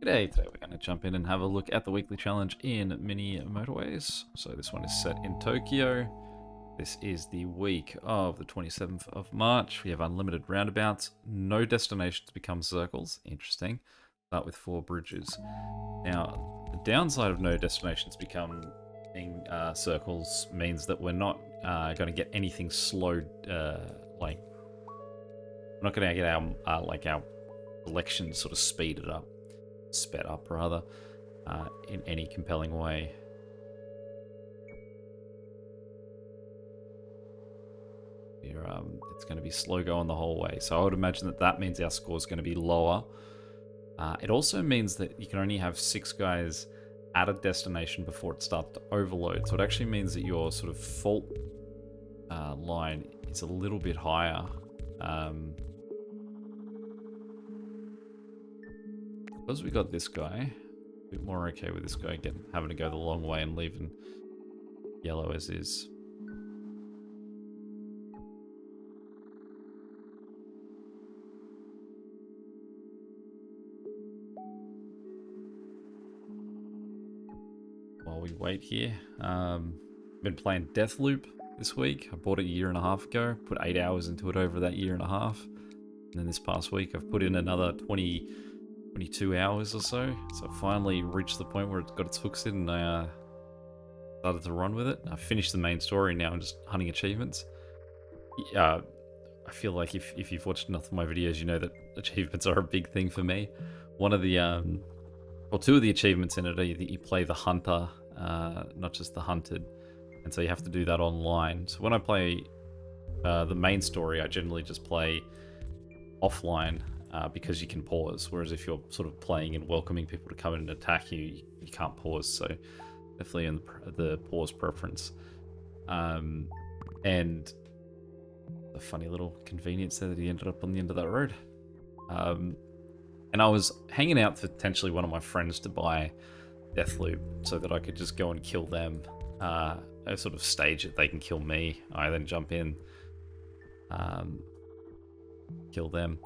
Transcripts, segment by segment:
G'day, today we're going to jump in and have a look at the weekly challenge in Mini Motorways. So this one is set in Tokyo. This is the week of the 27th of March. We have unlimited roundabouts, no destinations become circles. Interesting. Start with 4 bridges. Now, the downside of no destinations becoming circles means that we're not going to get anything slowed, we're not going to get our selection sort of speeded up. Sped up rather, in any compelling way. It's going to be slow going the whole way, so I would imagine that means our score is going to be lower. It also means that you can only have 6 guys at a destination before it starts to overload, so it actually means that your sort of fault line is a little bit higher. Because we got this guy, a bit more okay with this guy having to go the long way and leaving yellow as is. While we wait here, been playing Deathloop this week. I bought it a year and a half ago, put 8 hours into it over that year and a half. And then this past week I've put in another 22 hours or so. So I finally reached the point where it's got its hooks in and I started to run with it. I finished the main story, now I'm just hunting achievements. I feel like if you've watched enough of my videos, you know that achievements are a big thing for me. One of the, well, 2 of the achievements in it are that you play the hunter, not just the hunted. And so you have to do that online. So when I play the main story, I generally just play offline because you can pause. Whereas if you're sort of playing and welcoming people to come in and attack you, you can't pause. So definitely in the pause preference. And a funny little convenience there that he ended up on the end of that road. And I was hanging out for potentially one of my friends to buy Deathloop so that I could just go and kill them. I sort of stage it, they can kill me. I then jump in, kill them.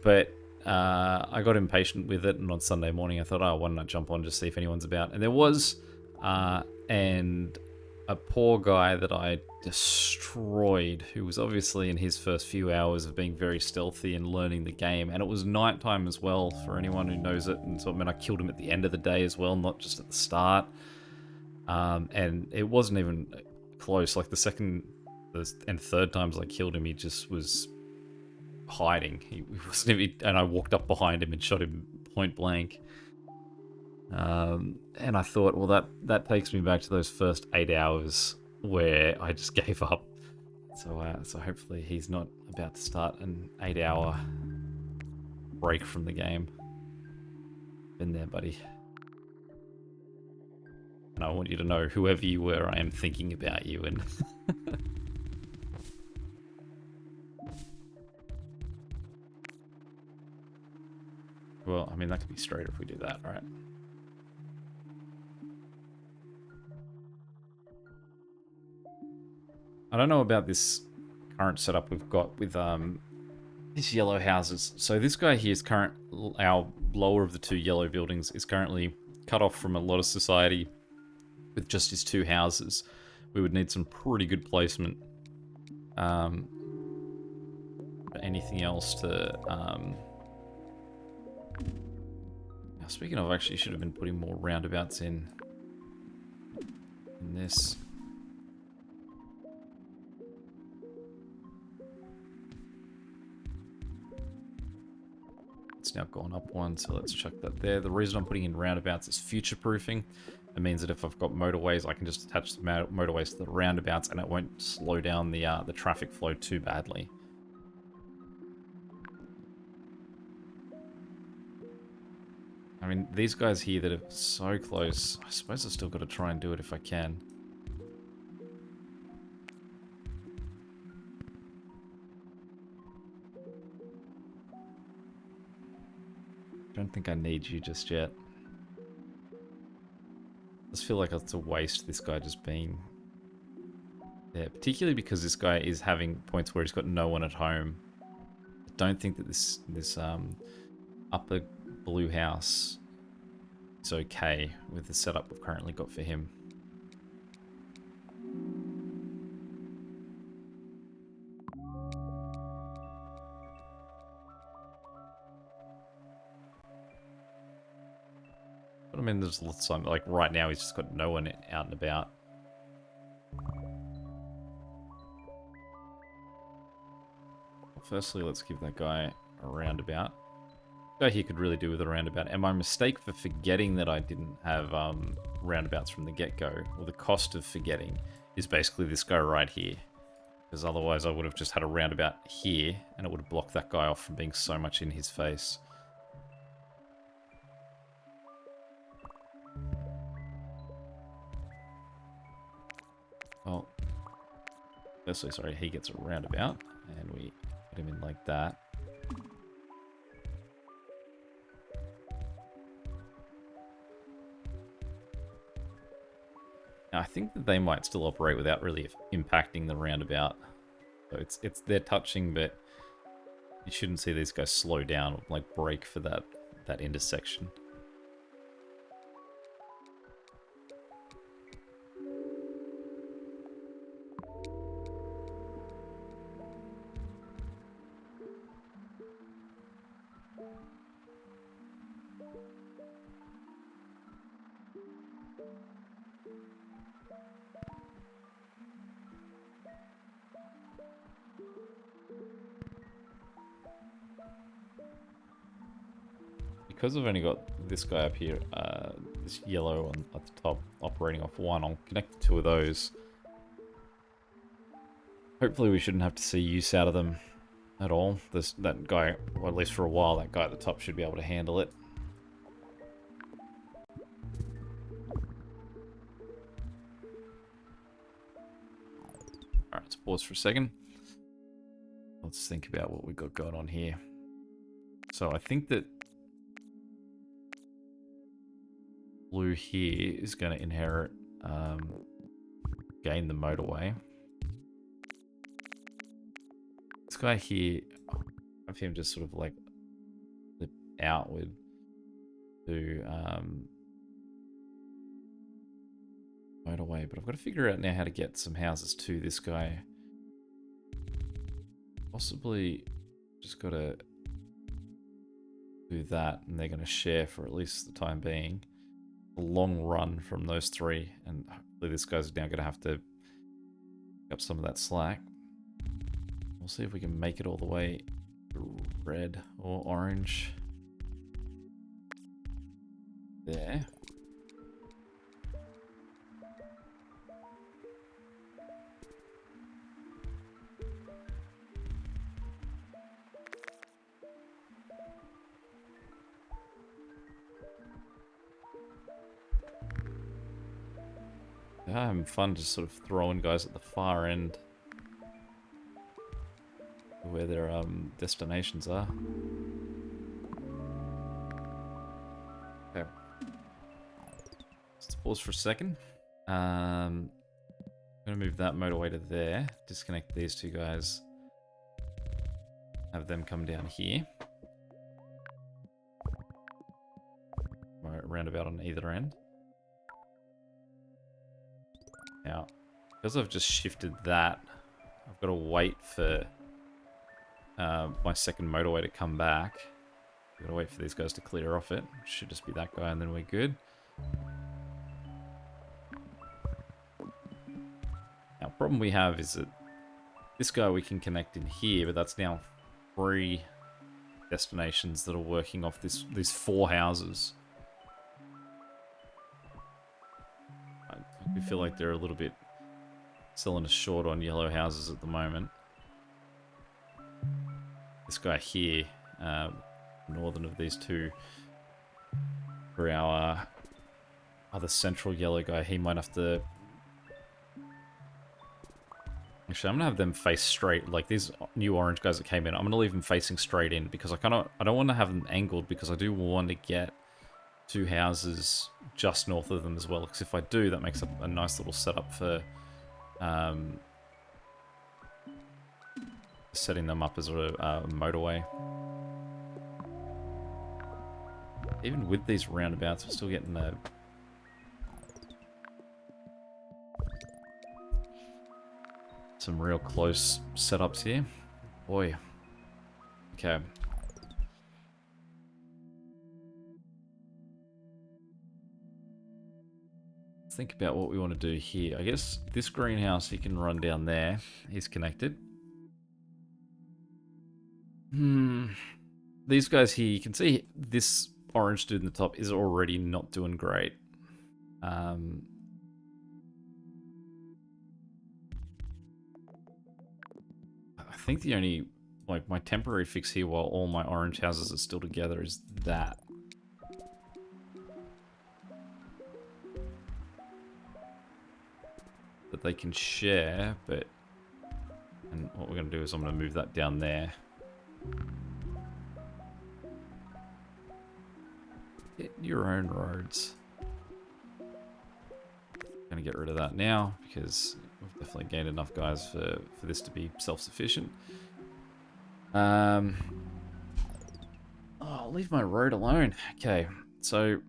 But I got impatient with it, and on Sunday morning I thought, oh, why don't I jump on just see if anyone's about? And there was, and a poor guy that I destroyed, who was obviously in his first few hours of being very stealthy and learning the game, and it was nighttime as well for anyone who knows it, and so it meant I killed him at the end of the day as well, not just at the start. And it wasn't even close. Like the second and third times I killed him, he just was hiding. He wasn't even, and I walked up behind him and shot him point blank. And I thought, well, that takes me back to those first 8 hours where I just gave up. So hopefully he's not about to start an 8-hour break from the game. Been there, buddy. And I want you to know, whoever you were, I am thinking about you. And well, I mean, that could be straight if we do that, right? I don't know about this current setup we've got with these yellow houses. So this guy here is our lower of the 2 yellow buildings is currently cut off from a lot of society with just his 2 houses. We would need some pretty good placement. Anything else to... Now, speaking of, actually should have been putting more roundabouts in this. It's now gone up 1, so let's chuck that there. The reason I'm putting in roundabouts is future-proofing. It means that if I've got motorways, I can just attach the motorways to the roundabouts and it won't slow down the traffic flow too badly. I mean, these guys here that are so close, I suppose I've still got to try and do it if I can. Don't think I need you just yet. I just feel like it's a waste, this guy just being there, particularly because this guy is having points where he's got no one at home. I don't think that this upper blue house is okay with the setup we've currently got for him. But I mean, there's lots of, like, right now he's just got no one out and about. Firstly, let's give that guy a roundabout. Guy here could really do with a roundabout. And my mistake for forgetting that I didn't have roundabouts from the get-go, or the cost of forgetting, is basically this guy right here. Because otherwise I would have just had a roundabout here, and it would have blocked that guy off from being so much in his face. Well, firstly, sorry, he gets a roundabout, and we put him in like that. Now, I think that they might still operate without really impacting the roundabout. So it's they're touching, but you shouldn't see these guys slow down or like brake for that intersection. Because I've only got this guy up here, this yellow at the top, operating off one, I'll connect the two of those. Hopefully we shouldn't have to see use out of them at all. That guy, well, at least for a while, that guy at the top should be able to handle it. Alright, let's pause for a second. Let's think about what we've got going on here. So I think that blue here is going to inherit, gain the motorway. This guy here, I have him just sort of like flip outward to motorway, but I've got to figure out now how to get some houses to this guy. Possibly just got to do that, and they're going to share for at least the time being. A long run from those three, and hopefully this guy's now going to have to pick up some of that slack. We'll see if we can make it all the way to red or orange. There. Yeah, having fun just sort of throwing guys at the far end where their destinations are. Okay. Let's pause for a second. I'm going to move that motorway to there. Disconnect these two guys. Have them come down here. Roundabout on either end. Now, because I've just shifted that, I've got to wait for my second motorway to come back. I've got to wait for these guys to clear off it. Should just be that guy and then we're good. Now, problem we have is that this guy we can connect in here, but that's now 3 destinations that are working off these 4 houses. I feel like they're a little bit selling us short on yellow houses at the moment. This guy here, northern of these two, for our other central yellow guy, he might have to... Actually, I'm going to have them face straight, like these new orange guys that came in, I'm going to leave them facing straight in, because I don't want to have them angled, because I do want to get 2 houses just north of them as well, because if I do, that makes a nice little setup for setting them up as a motorway. Even with these roundabouts, we're still getting some real close setups here. Boy. Okay. Let's think about what we want to do here. I guess this greenhouse, he can run down there. He's connected. These guys here, you can see this orange dude in the top is already not doing great. I think the only, like, my temporary fix here while all my orange houses are still together is that. That they can share, but... And what we're going to do is I'm going to move that down there. Get your own roads. Going to get rid of that now, because we've definitely gained enough guys for this to be self-sufficient. Oh, I'll leave my road alone. Okay, so...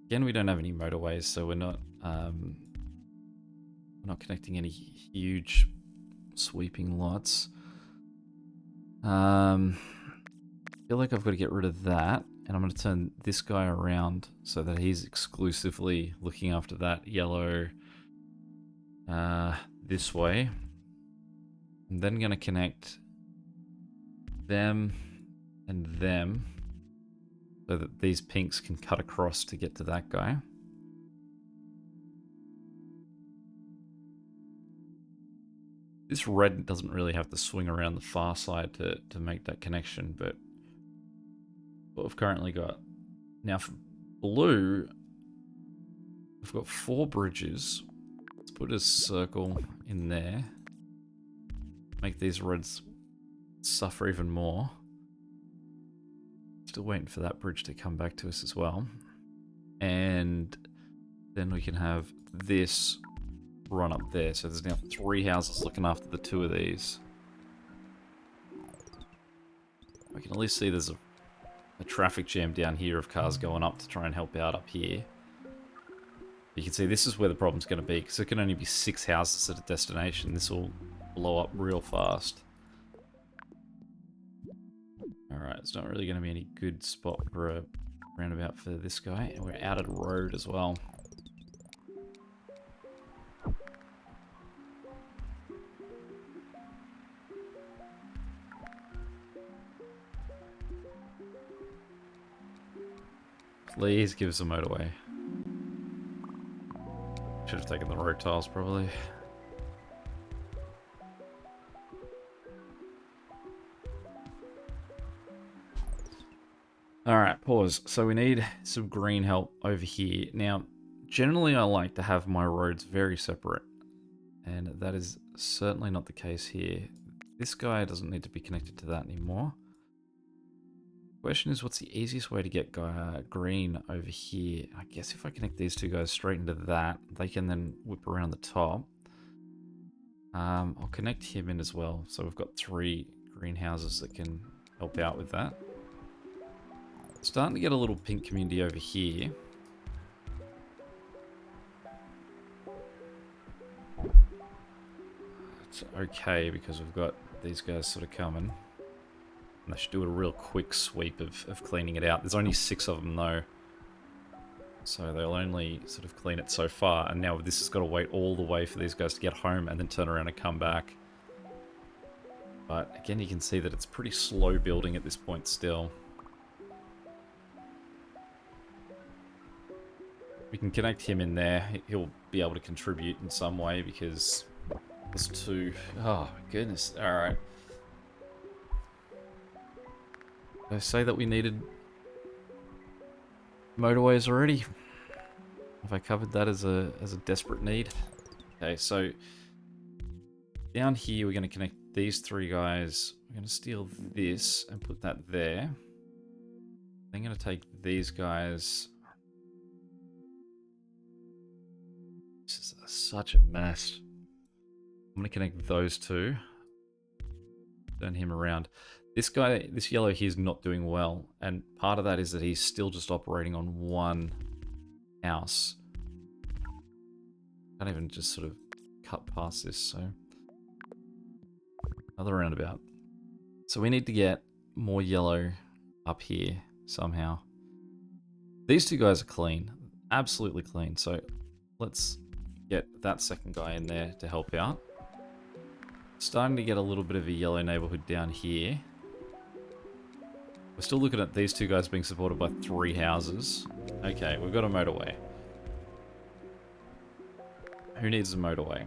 Again, we don't have any motorways, so we're not connecting any huge sweeping lots. I feel like I've got to get rid of that, and I'm going to turn this guy around so that he's exclusively looking after that yellow this way. I'm then going to connect them and them so that these pinks can cut across to get to that guy. This red doesn't really have to swing around the far side to make that connection, but what we've currently got. Now for blue, we've got 4 bridges. Let's put a circle in there. Make these reds suffer even more. Still waiting for that bridge to come back to us as well. And then we can have this run up there. So there's now 3 houses looking after the 2 of these. I can at least see there's a traffic jam down here of cars going up to try and help out up here. You can see this is where the problem's going to be, because there can only be 6 houses at a destination. This will blow up real fast. Alright, it's not really going to be any good spot for a roundabout for this guy. And we're out of the road as well. Please give us a motorway. Should have taken the road tiles probably. Alright, pause. So we need some green help over here. Now, generally I like to have my roads very separate, and that is certainly not the case here. This guy doesn't need to be connected to that anymore. Question is, what's the easiest way to get green over here? I guess if I connect these 2 guys straight into that, they can then whip around the top. I'll connect him in as well. So we've got 3 greenhouses that can help out with that. Starting to get a little pink community over here. It's okay because we've got these guys sort of coming. And they should do a real quick sweep of cleaning it out. There's only 6 of them though. So they'll only sort of clean it so far. And now this has got to wait all the way for these guys to get home and then turn around and come back. But again, you can see that it's pretty slow building at this point still. We can connect him in there. He'll be able to contribute in some way because there's 2. Oh, my goodness. Alright. Did I say that we needed motorways already? Have I covered that as a desperate need? Okay, so down here we're going to connect these 3 guys. We're going to steal this and put that there. I'm going to take these guys. This is such a mess. I'm going to connect those 2. turn him around. This guy, this yellow here is not doing well, and part of that is that he's still just operating on one house. Can't even just sort of cut past this, so another roundabout. So we need to get more yellow up here somehow. These two guys are clean, absolutely clean. So let's get that second guy in there to help out. Starting to get a little bit of a yellow neighborhood down here. We're still looking at these two guys being supported by 3 houses. Okay, we've got a motorway. Who needs a motorway?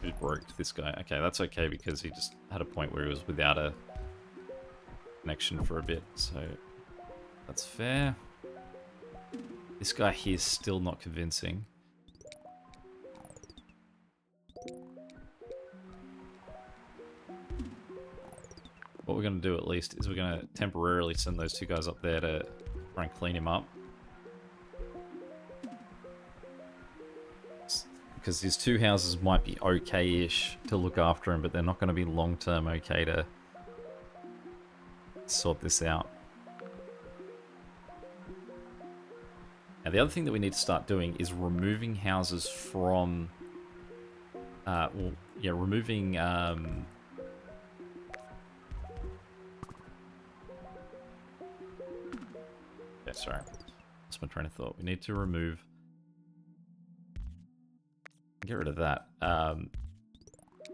Who broke this guy? Okay, that's okay because he just had a point where he was without a connection for a bit, so that's fair. This guy here is still not convincing. What we're going to do at least is we're going to temporarily send those two guys up there to try and clean him up. Because these 2 houses might be okay-ish to look after him, but they're not going to be long-term okay to sort this out. Now, the other thing that we need to start doing is removing houses from... removing... Yeah, sorry. That's my train of thought. We need to remove... Get rid of that.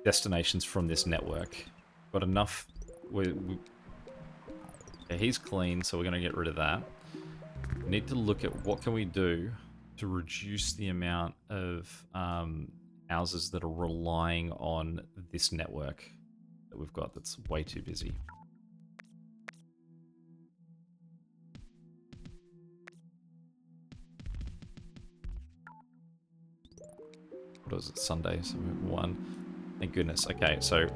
Destinations from this network. Got enough... Yeah, he's clean, so we're going to get rid of that. We need to look at what can we do to reduce the amount of houses that are relying on this network that we've got that's way too busy. What was it? Sunday, so 1. Thank goodness. Okay, so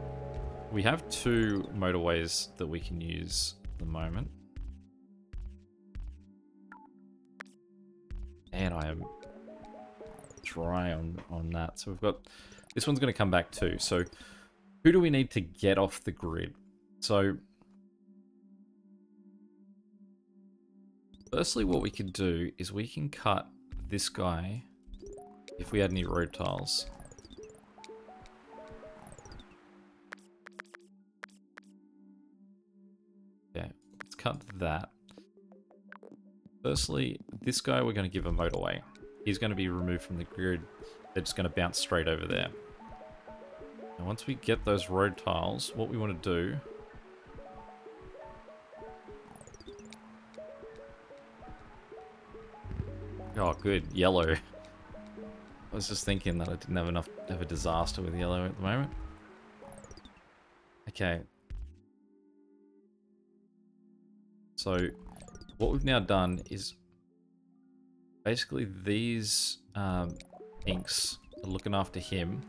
we have 2 motorways that we can use at the moment. And I am dry on that. So we've got... This one's going to come back too. So who do we need to get off the grid? So firstly, what we could do is we can cut this guy if we had any road tiles. Yeah, let's cut that. Firstly, this guy we're going to give a motorway. He's going to be removed from the grid. They're just going to bounce straight over there. And once we get those road tiles, what we want to do... Oh, good. Yellow. I was just thinking that I didn't have enough of a disaster with yellow at the moment. Okay. So, what we've now done is basically these pinks are looking after him,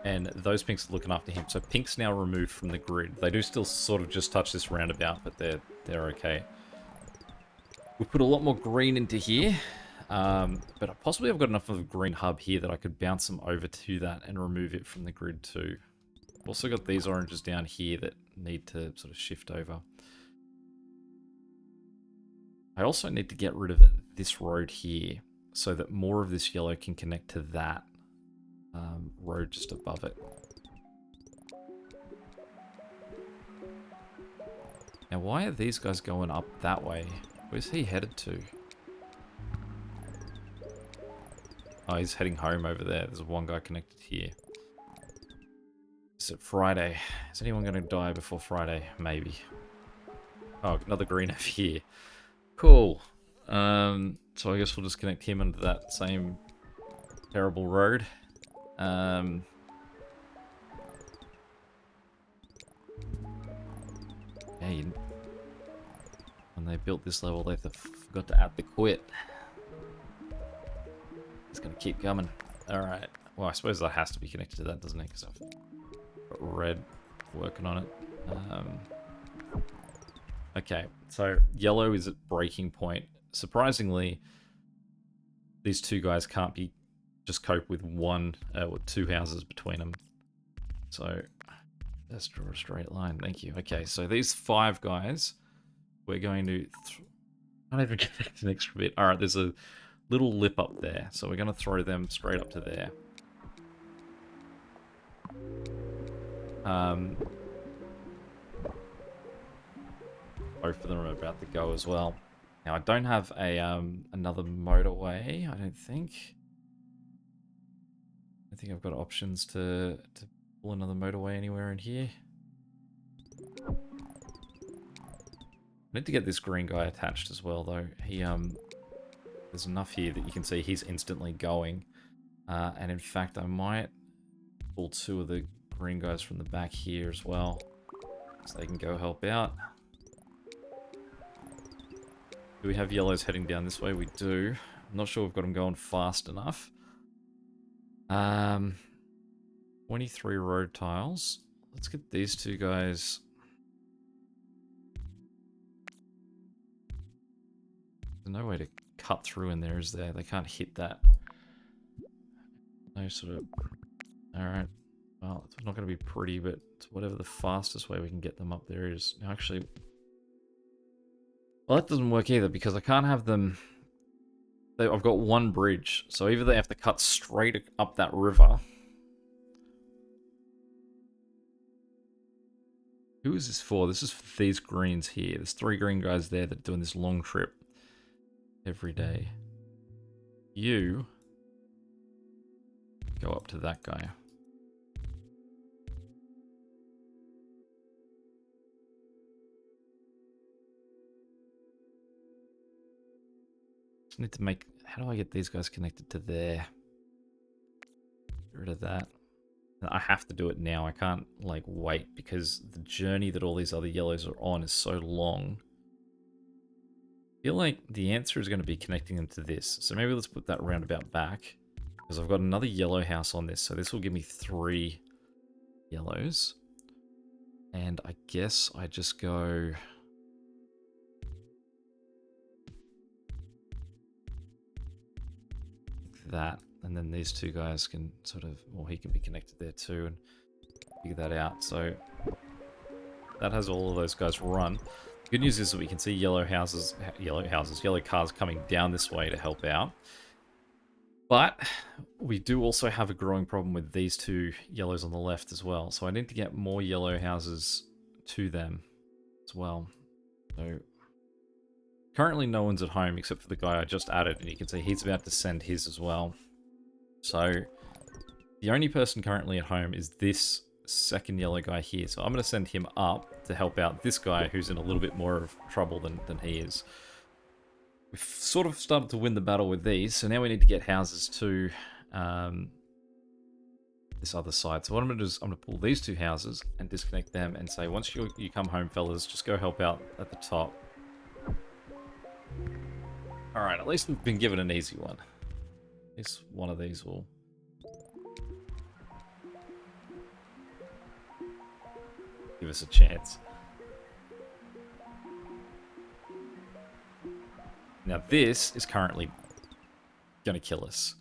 and those pinks are looking after him. So pink's now removed from the grid. They do still sort of just touch this roundabout, but they're okay. We put a lot more green into here. But possibly I've got enough of a green hub here that I could bounce them over to that and remove it from the grid too. I've also got these oranges down here that need to sort of shift over. I also need to get rid of this road here so that more of this yellow can connect to that road just above it. Now, why are these guys going up that way? Where's he headed to? Oh, he's heading home over there. There's one guy connected here. Is it Friday? Is anyone going to die before Friday? Maybe. Oh, another green over here. Cool. So I guess we'll just connect him into that same terrible road. Yeah, when they built this level, they forgot to add the quit. It's going to keep coming. Alright. Well, I suppose that has to be connected to that, doesn't it? Because I've got red working on it. Okay, so yellow is at breaking point. Surprisingly, these two guys can't be just cope with one or two houses between them. So let's draw a straight line. Thank you. Okay, so these 5 guys, we're going to... I can't even connect an extra bit. All right, there's a little lip up there, so we're going to throw them straight up to there. Both of them are about to go as well. Now I don't have a another motorway. I don't think. I think I've got options to pull another motorway anywhere in here. I need to get this green guy attached as well, though. He there's enough here that you can see he's instantly going. And in fact, I might pull 2 of the green guys from the back here as well, so they can go help out. Do we have yellows heading down this way? We do. I'm not sure we've got them going fast enough. 23 road tiles. Let's get these 2 guys. There's no way to cut through in there, is there? They can't hit that. No sort of... Alright. Well, it's not going to be pretty, but it's whatever the fastest way we can get them up there is. Now, actually... Well, that doesn't work either, because I can't have them... I've got one bridge, so either they have to cut straight up that river. Who is this for? This is for these greens here. There's 3 green guys there that are doing this long trip every day. You go up to that guy. Just need to make... How do I get these guys connected to there? Get rid of that. I have to do it now. I can't, like, wait, because the journey that all these other yellows are on is so long. I feel like the answer is going to be connecting them to this. So maybe let's put that roundabout back, because I've got another yellow house on this, so this will give me 3 yellows. And I guess I just go... that, and then these 2 guys can sort of, well, he can be connected there too and figure that out. So that has all of those guys run. The good news is that we can see yellow cars coming down this way to help out. But we do also have a growing problem with these 2 yellows on the left as well. So I need to get more yellow houses to them as well. So currently no one's at home except for the guy I just added, and you can see he's about to send his as well. So the only person currently at home is this second yellow guy here. So I'm going to send him up to help out this guy who's in a little bit more of trouble than he is. We've sort of started to win the battle with these, so now we need to get houses to this other side. So what I'm going to do is I'm going to pull these 2 houses and disconnect them and say, once you come home, fellas, just go help out at the top. Alright, at least we've been given an easy one. At least one of these will... give us a chance. Now this is currently going to kill us.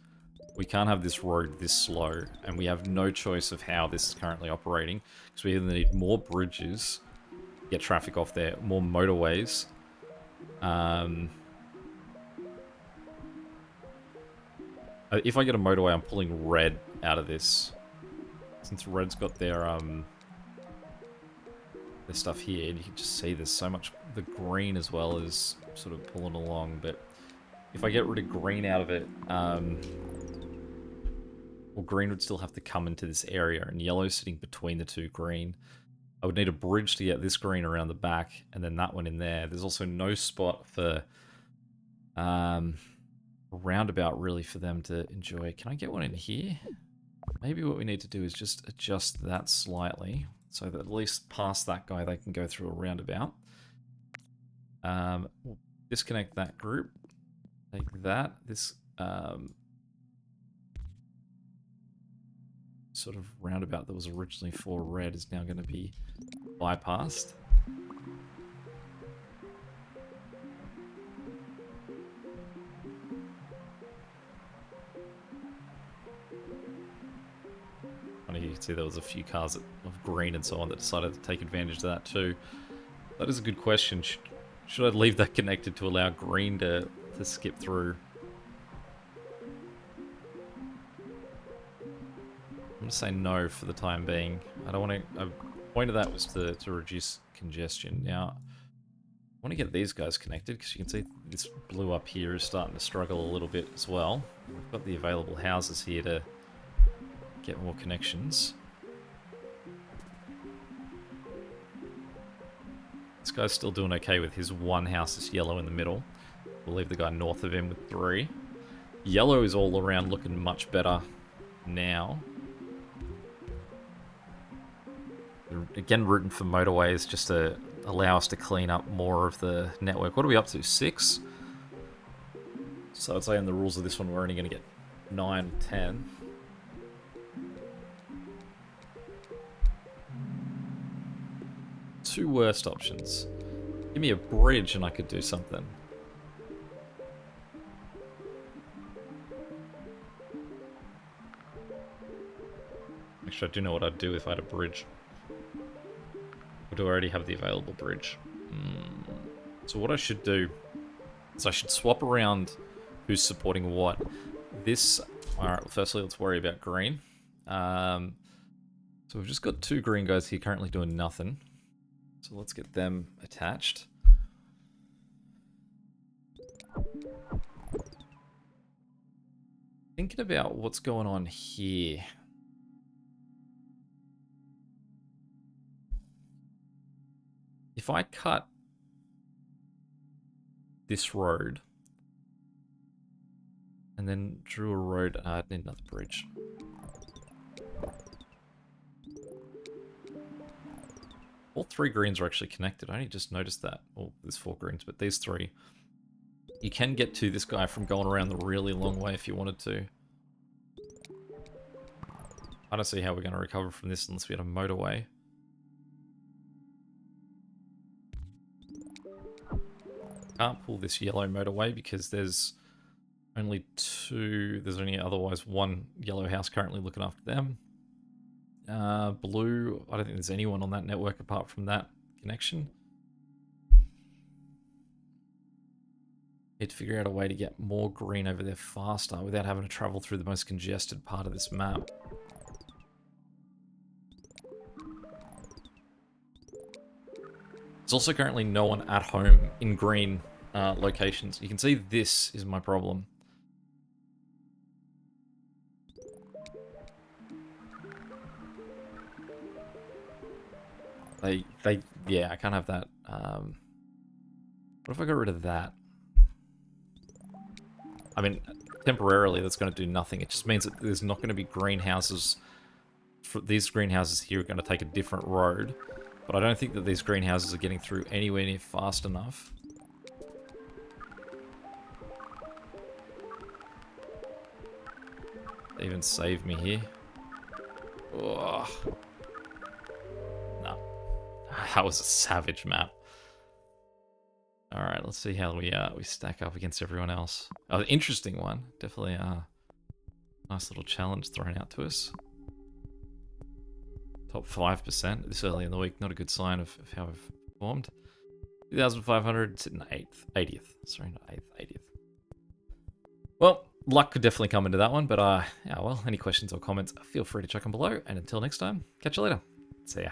We can't have this road this slow, and we have no choice of how this is currently operating, because we either need more bridges, get traffic off there, more motorways, if I get a motorway, I'm pulling red out of this. Since red's got their stuff here, and you can just see there's so much... The green as well is sort of pulling along, but if I get rid of green out of it, well, green would still have to come into this area, and yellow's sitting between the 2 green. I would need a bridge to get this green around the back, and then that one in there. There's also no spot for... a roundabout really for them to enjoy. Can I get one in here? Maybe what we need to do is just adjust that slightly so that at least past that guy they can go through a roundabout. We'll disconnect that group. Take that. This sort of roundabout that was originally for red is now going to be bypassed. can see there was a few cars of green and so on that decided to take advantage of that too. That is a good question. Should I leave that connected to allow green to skip through? I'm going to say no for the time being. I don't want to... The point of that was to reduce congestion. Now, I want to get these guys connected because you can see this blue up here is starting to struggle a little bit as well. We've got the available houses here to get more connections. This guy's still doing okay with his one house that's yellow in the middle. We'll leave the guy north of him with 3. Yellow is all around looking much better now. Again, rooting for motorways just to allow us to clean up more of the network. What are we up to? 6? So I'd say in the rules of this one, we're only going to get 9, 10. Two worst options. Give me a bridge and I could do something. Actually, I do know what I'd do if I had a bridge. Or do I already have the available bridge? So what I should do is I should swap around who's supporting what. This... Alright, well, firstly, let's worry about green. So we've just got 2 green guys here currently doing nothing. So let's get them attached. Thinking about what's going on here. If I cut this road and then drew a road, I need another bridge. All 3 greens are actually connected. I only just noticed that. Well, there's 4 greens, but these 3. You can get to this guy from going around the really long way if you wanted to. I don't see how we're going to recover from this unless we had a motorway. Can't pull this yellow motorway because there's only 2. There's only otherwise 1 yellow house currently looking after them. Blue, I don't think there's anyone on that network apart from that connection. Need to figure out a way to get more green over there faster without having to travel through the most congested part of this map. There's also currently no one at home in green locations. You can see this is my problem. Yeah, I can't have that. What if I got rid of that? I mean, temporarily that's going to do nothing. It just means that there's not going to be greenhouses. These greenhouses here are going to take a different road. But I don't think that these greenhouses are getting through anywhere near fast enough. They even saved me here. Oh. No. That was a savage map. Alright, let's see how we stack up against everyone else. Oh, interesting one. Definitely a nice little challenge thrown out to us. Top 5% this early in the week. Not a good sign of how we've performed. 2,500, sitting 8th. 80th. Sorry, not 8th. 80th. Well, luck could definitely come into that one, but yeah, well, any questions or comments, feel free to chuck them below. And until next time, catch you later. See ya.